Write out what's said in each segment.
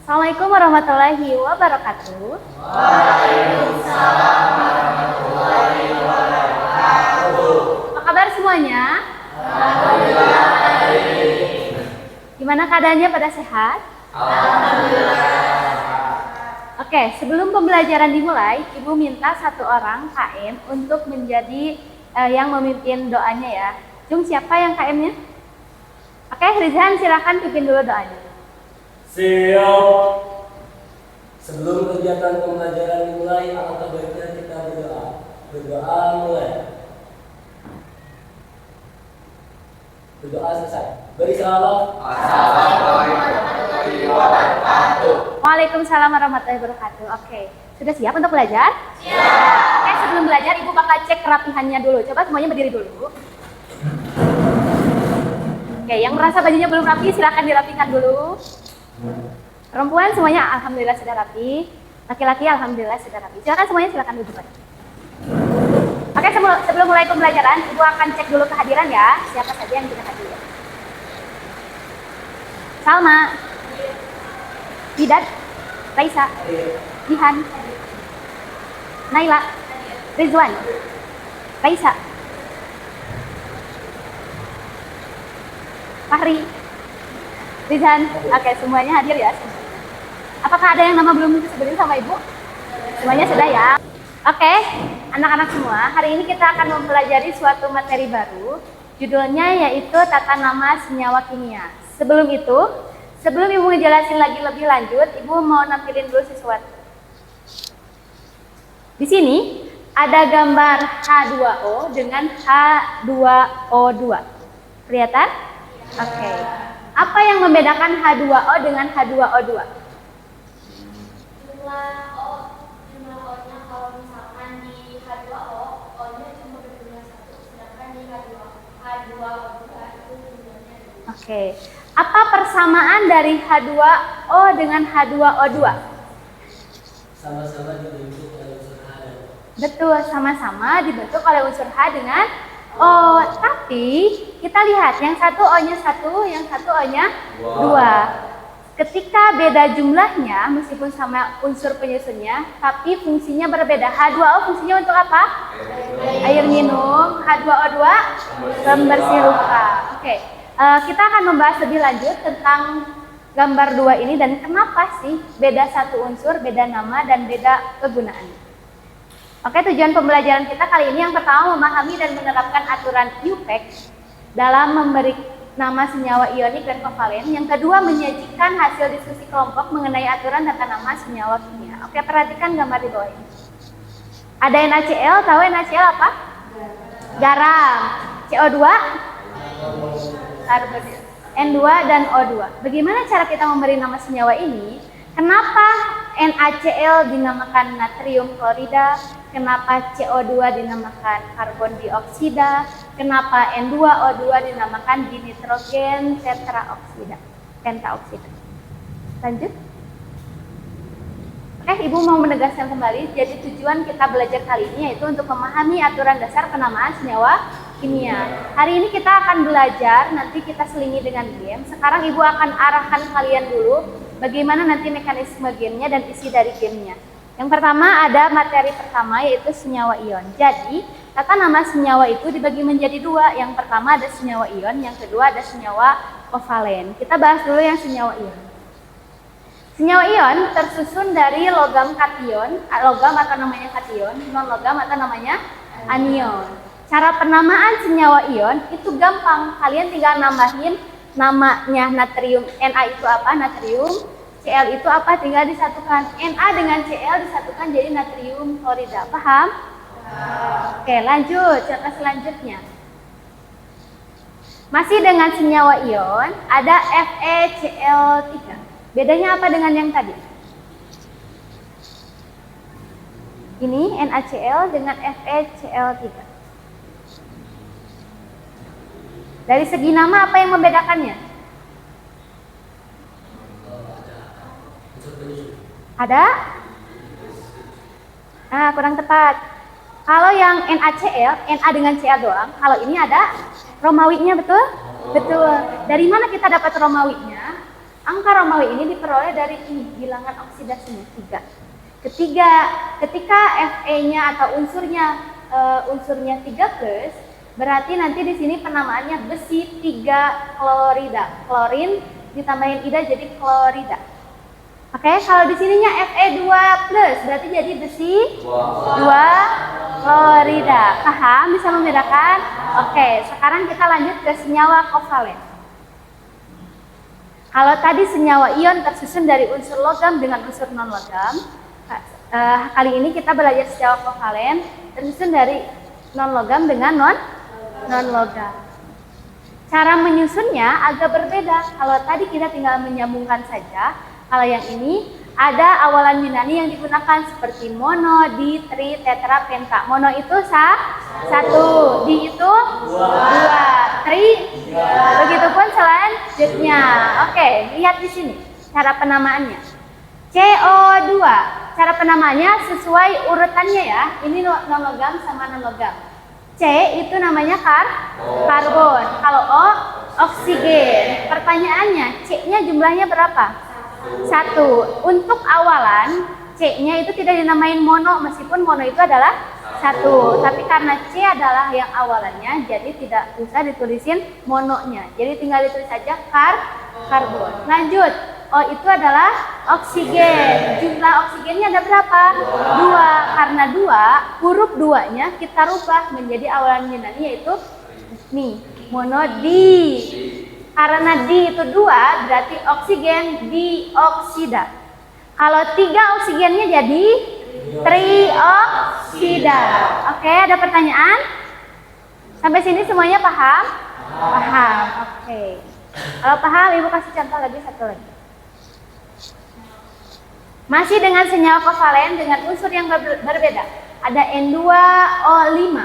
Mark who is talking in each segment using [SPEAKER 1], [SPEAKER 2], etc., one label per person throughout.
[SPEAKER 1] Assalamualaikum warahmatullahi wabarakatuh.
[SPEAKER 2] Waalaikumsalam warahmatullahi wabarakatuh.
[SPEAKER 1] Apa kabar semuanya?
[SPEAKER 2] Alhamdulillah baik.
[SPEAKER 1] Gimana keadaannya, pada sehat?
[SPEAKER 2] Alhamdulillah.
[SPEAKER 1] Oke, sebelum pembelajaran dimulai, Ibu minta satu orang KM untuk menjadi yang memimpin doanya ya. Jung, siapa yang KM-nya? Oke, Rizhan silakan pimpin dulu doanya.
[SPEAKER 3] Siap. Sebelum kegiatan pembelajaran dimulai, alangkah baiknya kita berdoa. Berdoa mulai. Berdoa selesai. Beri salam.
[SPEAKER 2] Assalamualaikum warahmatullahi wabarakatuh.
[SPEAKER 1] Waalaikumsalam warahmatullahi wabarakatuh. Oke, sudah siap untuk belajar?
[SPEAKER 2] Siap.
[SPEAKER 1] Oke, sebelum belajar Ibu bakal cek kerapihannya dulu. Coba semuanya berdiri dulu. Oke, yang merasa bajunya belum rapi silakan dirapikan dulu. Perempuan semuanya alhamdulillah sudah rapi. Laki-laki alhamdulillah sudah rapi. Silakan duduk. Oke, sebelum mulai pembelajaran, Ibu akan cek dulu kehadiran ya. Siapa saja yang tidak hadir. Salma, Bidat, Raisa, Jihan, Naila, Rizwan, Raisa, Fahri, Rizhan. Oke, semuanya hadir ya. Apakah ada yang nama belum disebutin sama Ibu? Semuanya sudah ya. Oke, anak-anak semua, hari ini kita akan mempelajari suatu materi baru. Judulnya yaitu tata nama senyawa kimia. Sebelum Ibu ngejelasin lagi lebih lanjut, Ibu mau nampilin dulu sesuatu. Di sini ada gambar H2O dengan H2O2. Kelihatan? Oke. Apa yang membedakan H2O dengan H2O2?
[SPEAKER 4] Jumlah O-nya kalau misalkan di H2O, O-nya cuma berjumlah 1, sedangkan di H2O2 itu jumlahnya 2.
[SPEAKER 1] Oke. Apa persamaan dari H2O dengan H2O2?
[SPEAKER 3] Sama-sama dibentuk oleh unsur H dan O.
[SPEAKER 1] Betul, sama-sama dibentuk oleh unsur H dengan O. Tapi kita lihat yang satu O-nya 1, yang satu O-nya 2. Ketika beda jumlahnya, meskipun sama unsur penyusunnya, tapi fungsinya berbeda. H2O fungsinya untuk apa? Air minum. H2O2 pembersih luka. Oke, kita akan membahas lebih lanjut tentang gambar 2 ini dan kenapa sih beda satu unsur, beda nama, dan beda kegunaan. Oke, tujuan pembelajaran kita kali ini yang pertama memahami dan menerapkan aturan IUPAC dalam memberi nama senyawa ionik dan kovalen. Yang kedua, menyajikan hasil diskusi kelompok mengenai aturan tata nama senyawa kimia. Oke, perhatikan gambar di bawah ini. Ada NaCl, tahu NaCl apa? Garam. CO2? Karbon. N2 dan O2. Bagaimana cara kita memberi nama senyawa ini? Kenapa NaCl dinamakan natrium klorida? Kenapa CO2 dinamakan karbon dioksida? Kenapa N2O2 dinamakan dinitrogen pentaoksida? Lanjut. Oke, Ibu mau menegaskan kembali. Jadi tujuan kita belajar kali ini yaitu untuk memahami aturan dasar penamaan senyawa kimia. Hari ini kita akan belajar, nanti kita selingi dengan game. Sekarang Ibu akan arahkan kalian dulu bagaimana nanti mekanisme gamenya dan isi dari gamenya. Yang pertama ada materi pertama yaitu senyawa ion. Jadi tata nama senyawa itu dibagi menjadi dua. Yang pertama ada senyawa ion, yang kedua ada senyawa kovalen. Kita bahas dulu yang senyawa ion. Senyawa ion tersusun dari logam kation, logam atau namanya kation, non logam atau namanya anion. Cara penamaan senyawa ion itu gampang. Kalian tinggal nambahin namanya natrium. Na itu apa? Natrium. Cl itu apa? Tinggal disatukan. Na dengan Cl disatukan jadi natrium klorida. Paham? Oke, lanjut. Contoh selanjutnya. Masih dengan senyawa ion, ada FeCl3. Bedanya apa dengan yang tadi? Ini NaCl dengan FeCl3. Dari segi nama apa yang membedakannya? Ada? Nah, kurang tepat. Kalau yang NaCl, Na dengan Cl doang. Kalau ini ada Romawinya, betul? Betul. Dari mana kita dapat Romawinya? Angka Romawi ini diperoleh dari ini, bilangan oksidasinya 3. Ketika Fe-nya atau unsurnya 3+, berarti nanti di sini penamaannya besi 3 klorida. Klorin ditambahin ida jadi klorida. Oke, kalau di sininya Fe2+, berarti jadi besi 2 klorida. Paham? Bisa membedakan? Oke, sekarang kita lanjut ke senyawa kovalen. Kalau tadi senyawa ion tersusun dari unsur logam dengan unsur non-logam, kali ini kita belajar senyawa kovalen tersusun dari non-logam dengan non-logam. Cara menyusunnya agak berbeda. Kalau tadi kita tinggal menyambungkan saja, kalau yang ini ada awalan Yunani yang digunakan seperti mono, di, tri, tetra, penta. Mono itu 1, di itu 2, tri, begitupun selanjutnya. Oke, lihat di sini cara penamaannya. CO2, cara penamaannya sesuai urutannya ya. Ini non-logam sama non-logam. C itu namanya karbon. Kalau O, oksigen. Pertanyaannya, C-nya jumlahnya berapa? 1. Untuk awalan, C-nya itu tidak dinamain mono, meskipun mono itu adalah 1. Tapi karena C adalah yang awalannya, jadi tidak usah ditulisin mononya. Jadi tinggal ditulis saja karbon. Lanjut, O itu adalah oksigen. Jumlah oksigennya ada berapa? 2. Karena 2, huruf 2-nya kita rubah menjadi awalan Yunani yaitu nih, monodi. Karena di itu 2, berarti oksigen dioksida. Kalau 3 oksigennya jadi trioksida. Oke, ada pertanyaan? Sampai sini semuanya paham? Paham. Oke. Kalau paham, Ibu kasih contoh lagi, satu lagi. Masih dengan senyawa kovalen dengan unsur yang berbeda. Ada N2O5.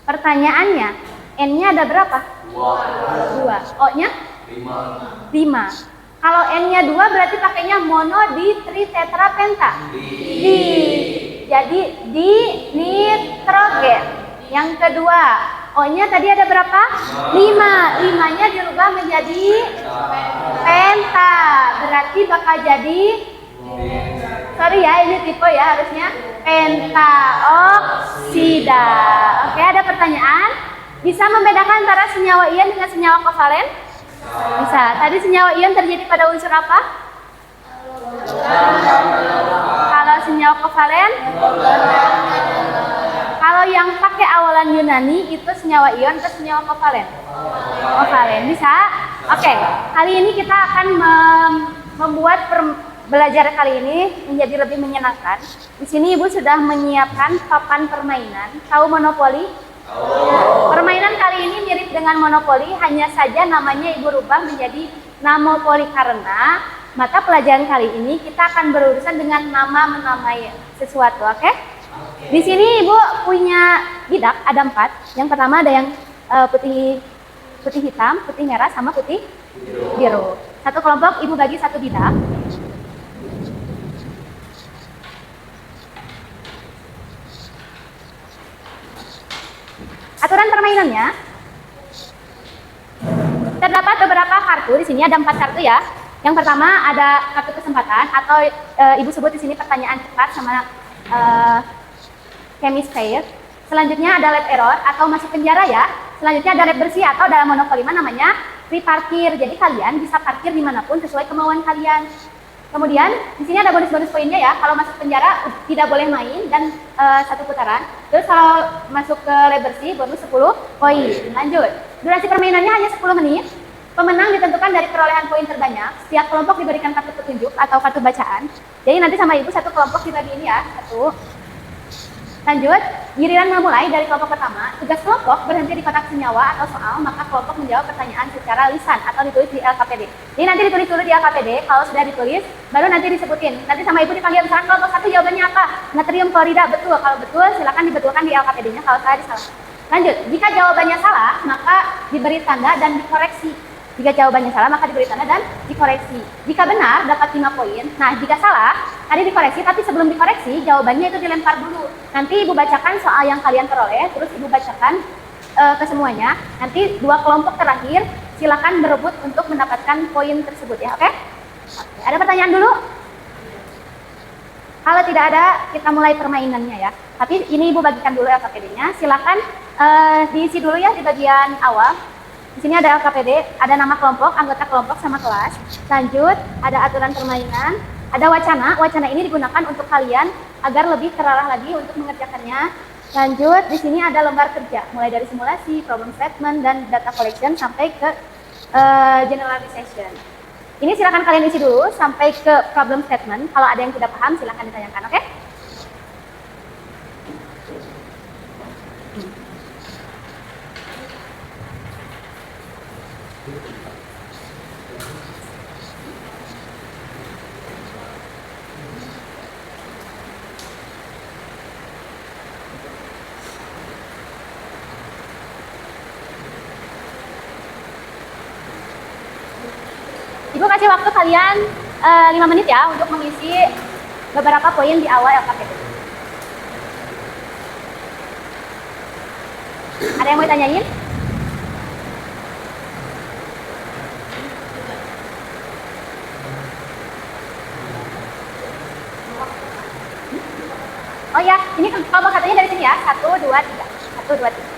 [SPEAKER 1] Pertanyaannya, N-nya ada berapa? 2. O-nya? 5. Kalau N-nya 2 berarti pakainya mono, di, tri, tetra, penta. Di. Jadi di nitrogen. Yang kedua, O-nya tadi ada berapa? 5. 5-nya dirubah menjadi penta. Berarti bakal jadi, sorry ya, ini tipe ya harusnya pentaoksida. Oke, ada pertanyaan? Bisa membedakan antara senyawa ion dengan senyawa kovalen? Bisa. Tadi senyawa ion terjadi pada unsur apa? Kalau senyawa kovalen? Kalau yang pakai awalan Yunani itu senyawa ion atau senyawa kovalen? Kovalen. Bisa? Oke. Kali ini kita akan membuat belajar kali ini menjadi lebih menyenangkan. Di sini Ibu sudah menyiapkan papan permainan. Tahu monopoli? Permainan kali ini mirip dengan monopoli, hanya saja namanya Ibu rubah menjadi namopoli karena mata pelajaran kali ini kita akan berurusan dengan nama menamai sesuatu, oke? Di sini Ibu punya bidak ada 4. Yang pertama ada yang putih hitam, putih merah, sama putih biru. Satu kelompok Ibu bagi satu bidak. Aturan permainannya, terdapat beberapa kartu. Di sini ada 4 kartu ya. Yang pertama ada kartu kesempatan atau Ibu sebut di sini pertanyaan cepat sama chemist fair. Selanjutnya ada lab error atau masuk penjara ya. Selanjutnya ada lab bersih atau dalam monopoli namanya free parkir. Jadi kalian bisa parkir dimanapun sesuai kemauan kalian. Kemudian di sini ada bonus-bonus poinnya ya. Kalau masuk penjara tidak boleh main dan 1 putaran. Terus kalau masuk ke lab bersih bonus 10 poin. Lanjut. Durasi permainannya hanya 10 menit. Pemenang ditentukan dari perolehan poin terbanyak. Setiap kelompok diberikan kartu petunjuk atau kartu bacaan. Jadi nanti sama Ibu satu kelompok dibagi ini ya. 1. Lanjut, giliran memulai dari kelompok pertama. Tugas kelompok berhenti di kotak senyawa atau soal, maka kelompok menjawab pertanyaan secara lisan atau ditulis di LKPD. Jadi nanti ditulis dulu di LKPD, kalau sudah ditulis, baru nanti disebutin. Nanti sama Ibu dipanggil, misalkan kelompok 1 jawabannya apa? Natrium klorida, betul. Kalau betul, silakan dibetulkan di LKPD-nya, kalau salah disalahkan. Lanjut, jika jawabannya salah, maka diberi tanda dan dikoreksi. Jika jawabannya salah, maka diberi tanda dan dikoreksi. Jika benar, dapat 5 poin. Nah, jika salah, tadi dikoreksi, tapi sebelum dikoreksi, jawabannya itu dilempar dulu. Nanti Ibu bacakan soal yang kalian peroleh, terus Ibu bacakan ke semuanya. Nanti 2 kelompok terakhir, silakan berebut untuk mendapatkan poin tersebut ya, oke? Oke, ada pertanyaan dulu? Kalau tidak ada, kita mulai permainannya ya. Tapi ini Ibu bagikan dulu LKPD-nya. Silakan diisi dulu ya di bagian awal. Di sini ada LKPD, ada nama kelompok, anggota kelompok sama kelas. Lanjut, ada aturan permainan, ada wacana. Wacana ini digunakan untuk kalian agar lebih terarah lagi untuk mengerjakannya. Lanjut, di sini ada lembar kerja, mulai dari simulasi, problem statement, dan data collection sampai ke generalization. Ini silakan kalian isi dulu sampai ke problem statement. Kalau ada yang tidak paham, silakan ditanyakan, oke? Ibu kasih waktu kalian 5 menit ya untuk mengisi beberapa poin di awal LKPD. Ada yang mau ditanyain? Oh ya, ini kelompok satunya dari sini ya. 1, 2, 3. 1, 2, 3.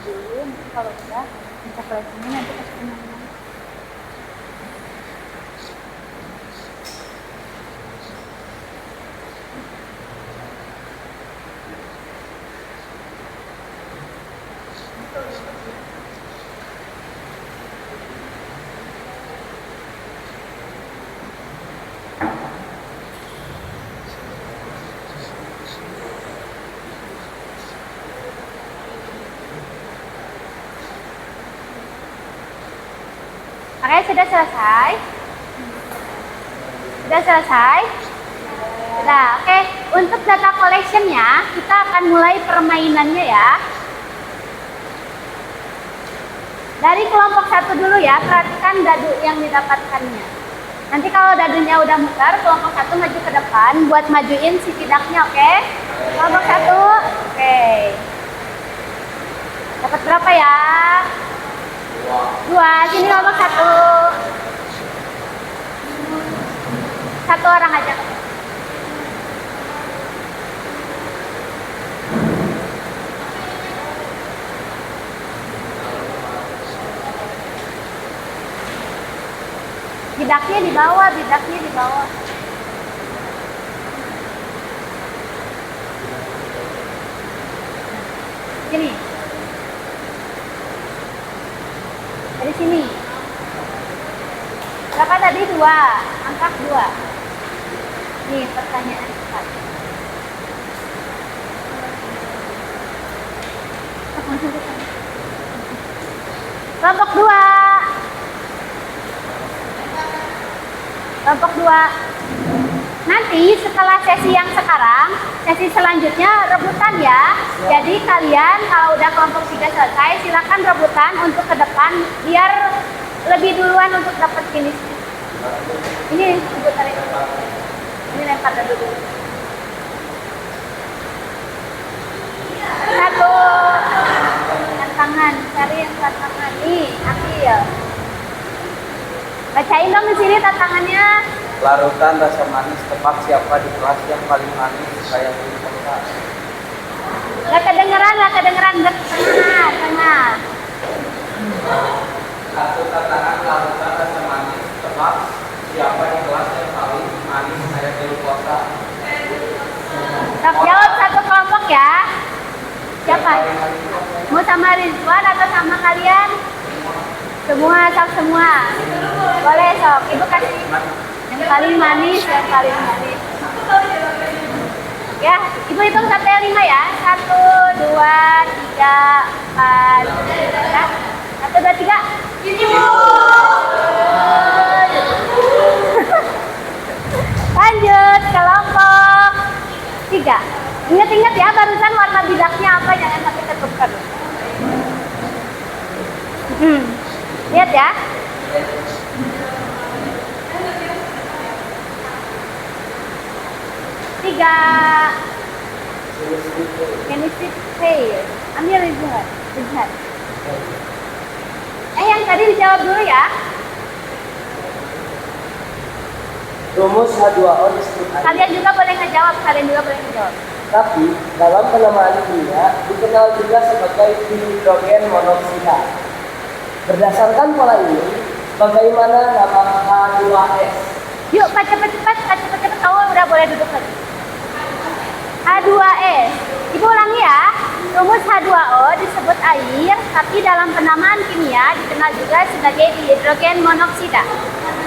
[SPEAKER 1] Dulu, kalau udah minta collectionnya nanti kasih teman-teman. Oke, sudah selesai? Sudah selesai? Sudah, oke. Untuk data collection-nya, kita akan mulai permainannya ya. Dari kelompok 1 dulu ya, perhatikan dadu yang didapatkannya. Nanti kalau dadunya udah muter, kelompok 1 maju ke depan buat majuin si tidaknya, oke? Kelompok 1, oke. Dapat berapa ya? 2, sini kelompok 1. 1 orang aja. Bidaknya di bawah, bidaknya di bawah. Sini. Dari sini. Berapa tadi? 2. Angkat 2. Nih pertanyaan 4. Kelompok 2. Kelompok 2. Nanti setelah sesi yang sekarang, sesi selanjutnya rebutan ya. Jadi kalian kalau udah kelompok 3 selesai, silakan rebutan untuk ke depan biar lebih duluan untuk dapat finish. Ini Ibu tarik. Ini lempar dulu. Satu. Tantangan, cari yang tantangan. Nih, ambil. Bacain dong di sini tantangannya.
[SPEAKER 2] Larutan rasa manis, tebak siapa di kelas yang paling manis kayak di kota.
[SPEAKER 1] Gak kedengeran. Tengah.
[SPEAKER 2] Satu tantangan larutan rasa manis, tebak siapa di kelas yang paling manis kayak di kota.
[SPEAKER 1] Sok jawab satu kelompok ya. Siapa? Mau sama Rizwan atau sama kalian? Semua, sok semua. Boleh sok. Ibu kasih yang paling manis. Ya, ibu hitung sampai 5 ya. 1, 2, 3, 4. 1, 2, 3. Lanjut kelompok 3. Ingat-ingat ya barusan warna bidaknya apa, jangan sampai ketukar. Lihat ya. 3. Can you sit here? Ambil Rizwan. Yang tadi dijawab dulu ya.
[SPEAKER 3] Rumus H2O disebut air.
[SPEAKER 1] Kalian juga boleh ngejawab.
[SPEAKER 3] Tapi dalam penamaan kimia dikenal juga sebagai hidrogen monoksida. Berdasarkan pola ini, bagaimana nama H2S?
[SPEAKER 1] Yuk, cepat. Kamu udah boleh duduk lagi. H2S. Ibu ulangi ya. Rumus H2O disebut air, tapi dalam penamaan kimia dikenal juga sebagai hidrogen monoksida.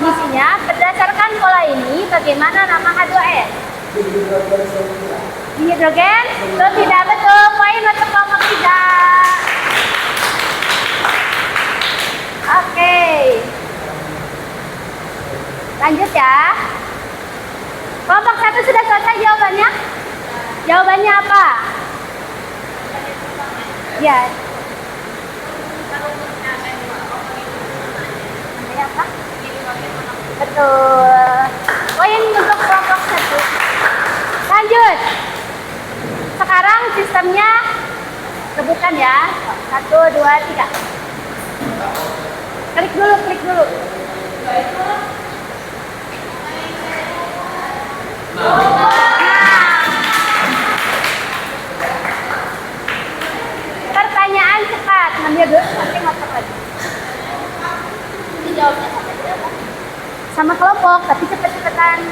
[SPEAKER 1] Isinya, berdasarkan pola ini, bagaimana nama H2S?
[SPEAKER 3] Hidrogen sulfida.
[SPEAKER 1] Hidrogen? Itu tidak betul. Poin untuk kelompok 3. Oke. Lanjut ya. Kelompok 1 sudah selesai jawabannya? Jawabannya apa? Ya. Namanya apa? Betul. Poin untuk kelompok 1. Lanjut. Sekarang sistemnya sebutkan ya. 1, 2, 3. Klik dulu. Pertanyaan cepat. Ngambil dulu, nanti ngotot lagi.
[SPEAKER 4] Dijawabnya sampai berapa?
[SPEAKER 1] Sama kelompok, tapi cepet-cepetan.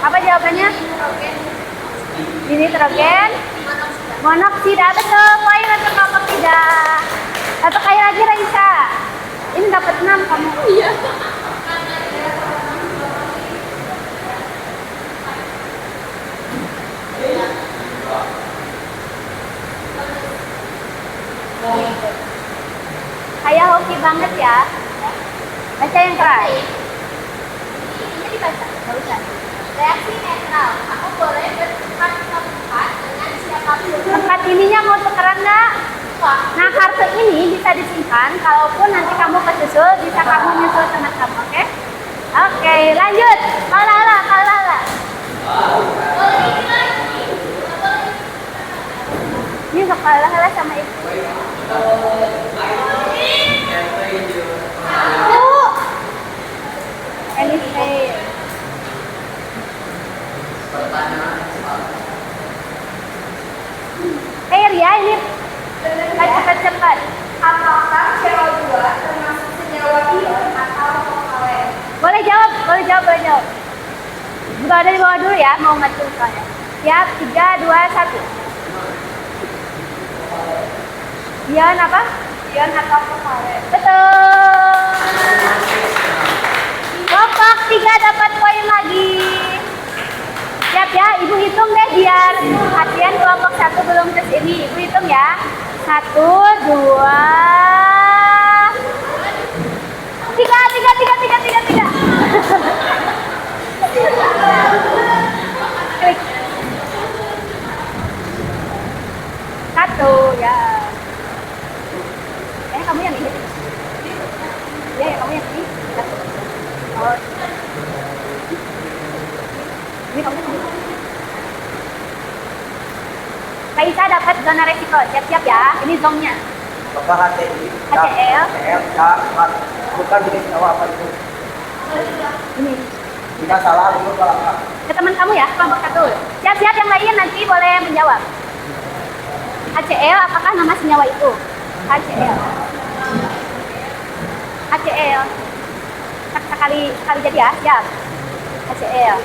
[SPEAKER 1] Apa jawabannya? Nitrogen monoksida. Betul, poin untuk kelompok 3. Satu kali lagi Raisa. Ini dapat 6 kamu. Iya. Kayak hoki banget ya. Baca yang keras.
[SPEAKER 4] Ini dibaca. Nggak usah. Reaksi netral. Aku boleh bertukar tempat dengan siapapun.
[SPEAKER 1] Tempat ininya mau tukeran nggak? Nah, kartu ini bisa disimpan. Kalaupun nanti kamu kesusul, bisa kamu nyusul teman kamu, oke? Oke, lanjut. Kalala. Ini sok kalala sama ibu. Elise. Ya, ini cepat.
[SPEAKER 4] Apakah CO2 termasuk senyawa ion atau vokalen?
[SPEAKER 1] Boleh jawab. Juga ada di bawah dulu ya, mau ngatur soalnya. Siap, 3, 2, 1. Ion apa?
[SPEAKER 4] Ion atau vokalen?
[SPEAKER 1] Betul. Kelompok 3 dapat poin lagi. Siap ya, ibu hitung deh biar perhatian kelompok 1 belum kesini. Ibu hitung ya. 1, 2, 3. Klik. 1, Satu, ya. Kamu yang ini. Ya, kamu yang ini. Oh. Ini kamu. Kaisa dapat zona resiko. Siap-siap ya. Ini zonnya.
[SPEAKER 3] Bapak HTI,
[SPEAKER 1] HCL.
[SPEAKER 3] bukan jenis senyawa apa itu?
[SPEAKER 1] Ini.
[SPEAKER 3] Jika salah, itu kalau
[SPEAKER 1] Ke teman kamu ya, kelompok satu. Siap-siap yang lain nanti boleh menjawab. HCl, apakah nama senyawa itu? HCl. HCl. Sekali jadi ya, siap. HCl.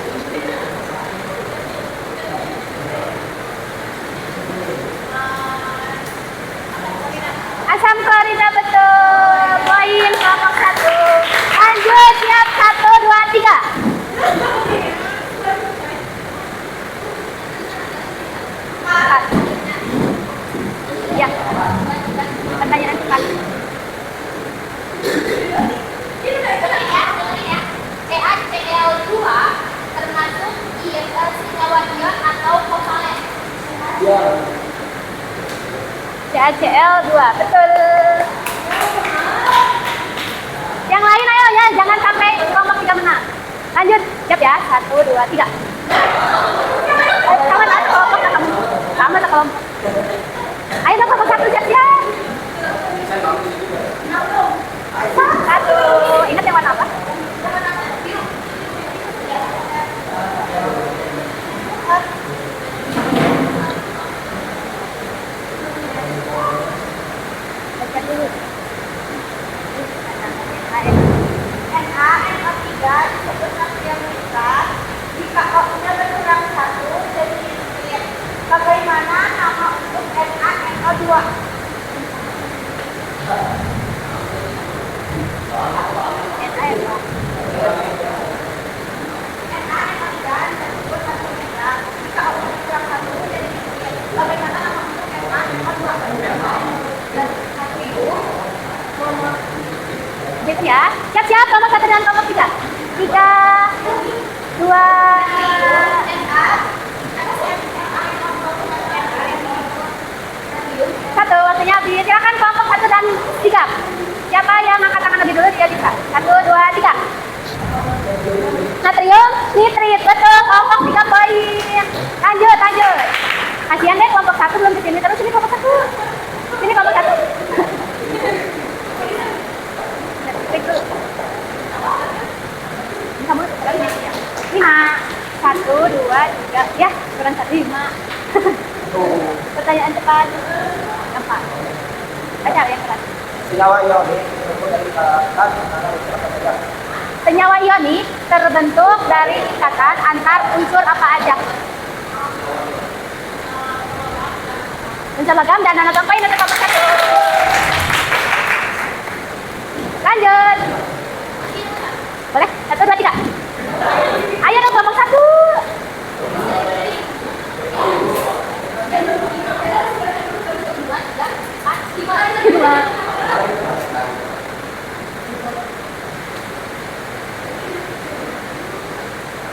[SPEAKER 1] Asam klorida betul. Poin kelompok satu. Lanjut, siap. 1, 2, 3. Ya. Pertanyaan cepat.
[SPEAKER 4] CaCl2 termasuk senyawa ion atau kovalen?
[SPEAKER 3] ya.
[SPEAKER 1] CaCl2, betul. Yang lain ayo ya, jangan sampai kelompok 3 menang. Lanjut, siap ya. 1, 2, 3. Sama tak kelompok tak kamu? Sama tak kelompok? Ayo kelompok 1 siap-siap. Satu. Ingat yang warna apa? Baca dulu.
[SPEAKER 4] NaNO3 disebut natrium nitrat jika O-nya berkurang 1 jadi nitrit. Bagaimana nama untuk NaNO2?
[SPEAKER 1] Gitu ya. Siap-siap kelompok 1 dan kelompok 3. 3, 2, satu. Waktunya habis. Silakan kelompok 1 dan 3. Siapa yang angkat tangan lebih dulu dia bisa. 1, 2, 3. Natrium nitrit, betul. Kelompok 3 poin. Lanjut. Kasihan deh kelompok 1 belum kesini terus. Ini kelompok 1. Ini kelompok 1. Kamu sekarang ya. 5, 1, 2, 3. Ya, kurang 1, 5. Pertanyaan cepat. Gampang. Baca yang keras.
[SPEAKER 3] Senyawa ionik terbentuk dari ikatan antara unsur apa saja?
[SPEAKER 1] Senyawa ionik terbentuk dari ikatan antar unsur apa aja? Unsur logam dan non-logam. Poin untuk kelompok 1. Lanjut. Boleh? 1, 2, 3. Ayo dong kelompok 1.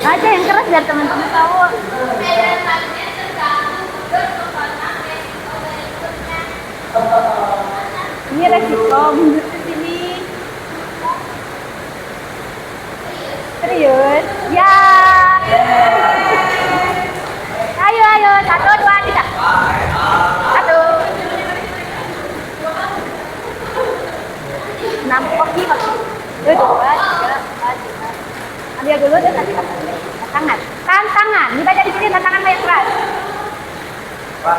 [SPEAKER 1] Aja yang keras biar teman-teman tahu.
[SPEAKER 4] Elemennya tergabung berkembang resiko berikutnya.
[SPEAKER 1] Ini resiko mundur ke sini. Serius? Ya. Ayo. 1, 2, 3. 1. 6 kopi. 2, 3, 4, 5. Ambil dulu dan nanti tantangan. Dibaca di sini tantangan yang keras.
[SPEAKER 3] Pak,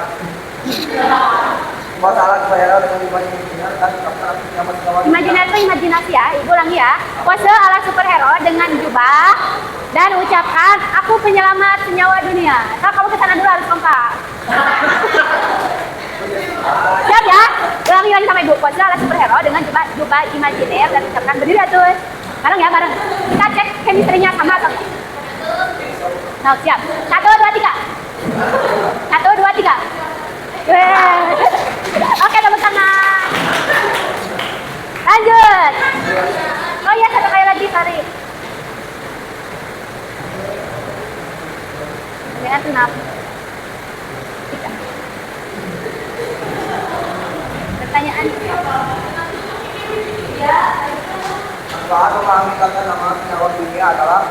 [SPEAKER 3] masalah kebayaran dengan imajiner dan nyaman senyawa.
[SPEAKER 1] Imajiner itu imajinasi ya, ibu ulangi ya. Pose ala superhero dengan jubah dan ucapkan aku penyelamat senyawa dunia. Kalau kamu kesana dulu harus kompak. Siap ya? Ulangi lagi sama ibu. Pose ala superhero dengan jubah imajiner dan ucapkan berdiri tuh. Bareng ya, bareng. Kita cek chemistry-nya sama atau enggak. Nah, siap. 1, 2, 3. 1, 2, 3. Oke, tepuk tangan. Lanjut. Oh iya, 1 kali lagi, sorry. Dengan 6. 3.
[SPEAKER 3] Manfaat memahami tata nama senyawa kimia adalah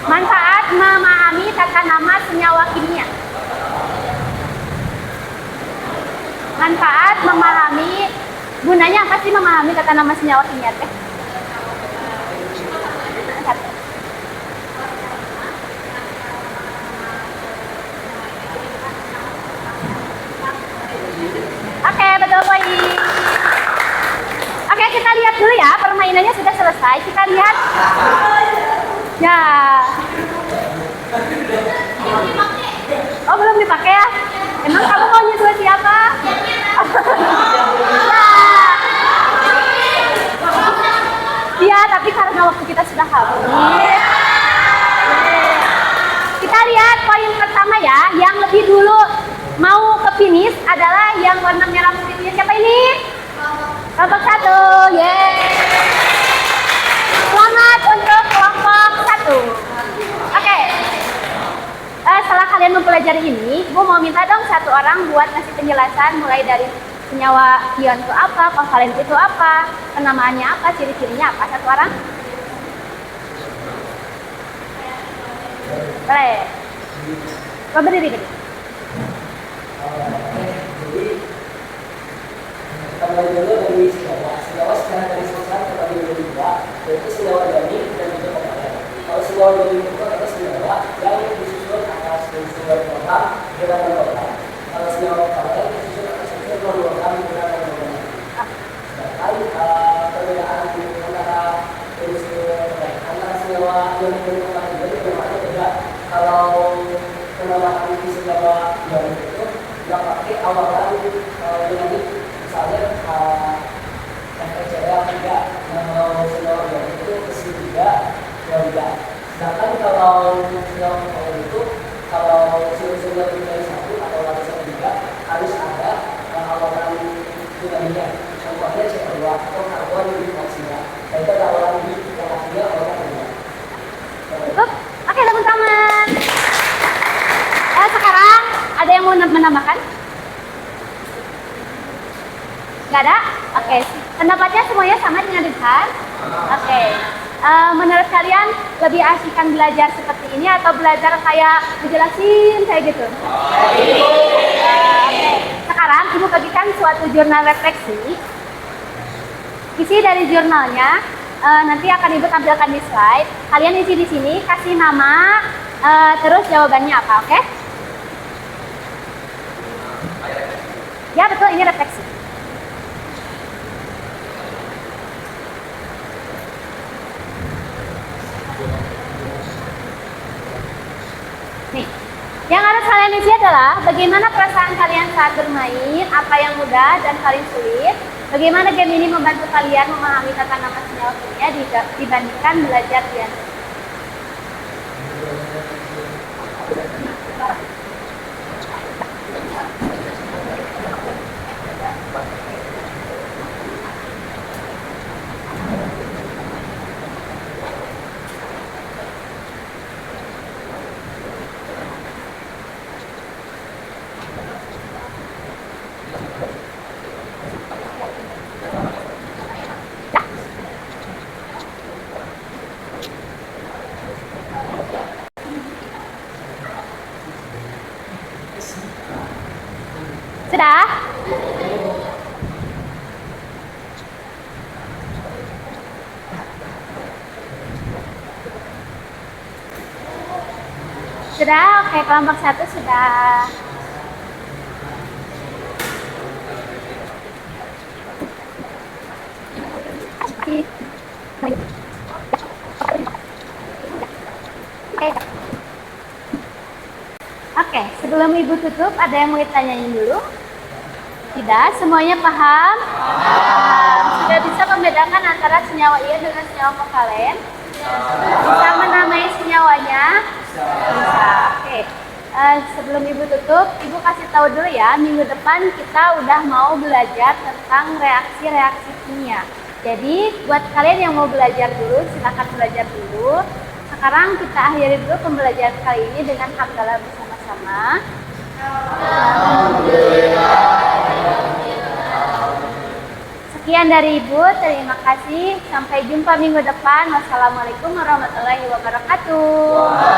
[SPEAKER 1] Manfaat memahami tata nama senyawa kimia. Manfaat memahami, gunanya apa sih memahami tata nama senyawa kimia teh? Oke, betul poin. Oke, kita lihat dulu ya, permainannya sudah selesai. Kita lihat. Ya. Oh, belum dipakai ya? Emang kamu mau nyusul siapa? Iya, tapi karena waktu kita sudah habis. Kita lihat poin pertama ya, yang lebih dulu mau ke finish adalah yang warna merah putihnya. Siapa ini? Kelompok 1. Yeay. Selamat untuk kelompok 1. Oke. Setelah kalian mempelajari ini, Ibu mau minta dong satu orang buat ngasih penjelasan mulai dari senyawa ion itu apa, kovalen itu apa, penamaannya apa, ciri-cirinya apa. Satu orang? Boleh. Kau berdiri.
[SPEAKER 3] jadi kita mulai dulu dari senyawa. Senyawa secara garis besar terbagi menjadi dua, yaitu senyawa organik dan juga kovalen. Kalau senyawa organik itu adalah senyawa yang disusun atas unsur logam dengan logam. Kalau senyawa kovalen disusun atas unsur non-logam dengan logam. Sedangkan perbedaan antara senyawa organik dan kovalen itu memang beda. Kalau penamaan di senyawa organik itu nggak pakai awalan organik, misalnya FCl 3, kalau senyawa organik itu besi 3, chlorida. Sedangkan kalau senyawa kovalen itu, kalau unsur-unsur dari 1 atau lapisan 3 harus ada awalan dinamiknya. Contohnya CO2 atau karbon dioksida. Dan itu ada awalan yang artinya awalan kimia.
[SPEAKER 1] Cukup? Oke, tepuk tangan. Sekarang ada yang mau menambahkan? Nggak ada? Oke. Pendapatnya semuanya sama dengan Rizhan? Oke. Menurut kalian lebih asikan belajar seperti ini atau belajar kayak dijelasin kayak gitu? Oke. Sekarang Ibu bagikan suatu jurnal refleksi. Isi dari jurnalnya nanti akan Ibu tampilkan di slide. Kalian isi di sini, kasih nama, terus jawabannya apa, oke? Ya betul, ini refleksi. Nih, yang harus kalian isi adalah bagaimana perasaan kalian saat bermain, apa yang mudah dan paling sulit, bagaimana game ini membantu kalian memahami tata nama senyawa kimia dibandingkan belajar di Sudah? Sudah, oke, kelompok 1 sudah. Oke, sebelum Ibu tutup, ada yang mau ditanyain dulu? Tidak, semuanya paham? Paham. Sudah bisa membedakan antara senyawa ion dengan senyawa kovalen? Bisa menamai senyawanya? Bisa. Oke. Sebelum Ibu tutup, Ibu kasih tahu dulu ya, minggu depan kita udah mau belajar tentang reaksi-reaksi kimia. Jadi, buat kalian yang mau belajar dulu, silakan belajar dulu. Sekarang kita akhiri dulu pembelajaran kali ini dengan hamdalah bersama-sama. Alhamdulillah. Sekian dari Ibu, terima kasih. Sampai jumpa minggu depan. Wassalamualaikum warahmatullahi wabarakatuh.